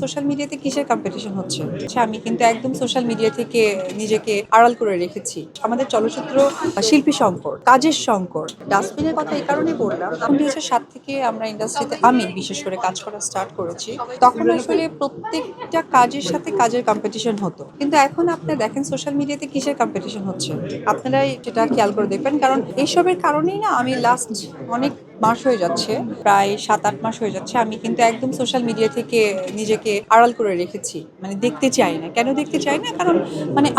Social মিডিয়াতে কিসের competition হচ্ছে? আমি কিন্তু একদম সোশ্যাল মিডিয়া থেকে নিজেকে আড়াল করে রেখেছি। আমাদের চলচ্চিত্র শিল্পী সংকট, কাজের সংকট। ডাস্টবিনের কথা এই কারণেই বললাম, 2007 থেকে আমরা ইন্ডাস্ট্রিতে আমি বিশেষ করে কাজ করা স্টার্ট করেছি। তখন আসলে প্রত্যেকটা কাজের সাথে কাজের কম্পিটিশন হতো। কিন্তু এখন আপনারা দেখেন সোশ্যাল মিডিয়াতে কিসের কম্পিটিশন হচ্ছে? আপনারাই সেটা খেয়াল করে দেখবেন। কারণ এইসবের কারণেই না আমি লাস্ট অনেক মাস হয়ে যাচ্ছে, প্রায় 7-8 মাস হয়ে যাচ্ছে। আমি কিন্তু একদম সোশ্যাল মিডিয়া থেকে নিজেকে আড়াল করে রেখেছি। মানে দেখতে চাই না। কেন দেখতে চাই না? কারণ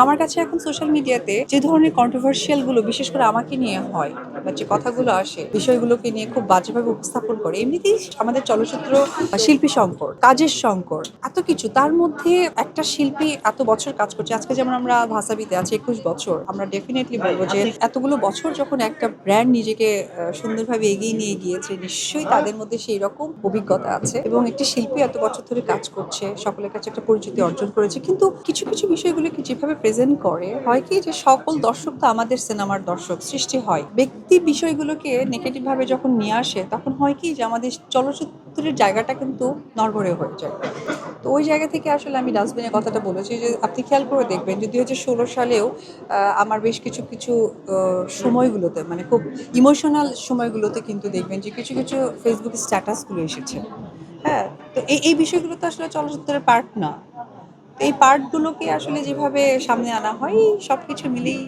আমার কাছে এখন সোশ্যাল মিডিয়াতে যে ধরনের কন্ট্রোভার্সিয়াল গুলো বিশেষ করে আমাকে নিয়ে হয় বা যে কথাগুলো আসে, বিষয়গুলোকে নিয়ে খুব বাজেভাবে উপস্থাপন করে। এমনিতেই আমাদের চলচ্চিত্র শিল্পী সংকট, কাজের সংকট, এত কিছু। তার মধ্যে একটা শিল্পী এত বছর কাজ করছে। আজকে যেমন আমরা ভাসাবিতে আছি 21 বছর। আমরা ডেফিনিটলি বলব যে এতগুলো বছর যখন একটা ব্র্যান্ড নিজেকে সুন্দরভাবে এগিয়ে নিয়ে গিয়েছে, নিশ্চয়ই তাদের মধ্যে সেই রকম অভিজ্ঞতা আছে এবং একটি শিল্পী এত বছর ধরে কাজ করছে, সকলের কাছে একটা পরিচিতি অর্জন করেছে। কিন্তু কিছু কিছু বিষয়গুলোকে যেভাবে প্রেজেন্ট করে, হয় কি যে সকল দর্শক তো আমাদের সিনেমার দর্শক সৃষ্টি হয়, ব্যক্তি বিষয়গুলোকে নেগেটিভ ভাবে যখন নিয়ে আসে, তখন হয় কি যে আমাদের চলচ্চিত্রের জায়গাটা কিন্তু নড়বড়ে হয়ে যায়। তো ওই জায়গা থেকে আসলে আমি ডাস্টবিনের কথাটা বলেছি যে আপনি খেয়াল করে দেখবেন যে 2016 সালেও আমার বেশ কিছু কিছু সময়গুলোতে, মানে খুব ইমোশনাল সময়গুলোতে কিন্তু দেখবেন যে কিছু কিছু ফেসবুক স্ট্যাটাসগুলো এসেছে। হ্যাঁ, তো এই বিষয়গুলো তো আসলে চলচ্চিত্রের পার্ট না। তো এই পার্টগুলোকে আসলে যেভাবে সামনে আনা হয়, সবকিছু মিলেই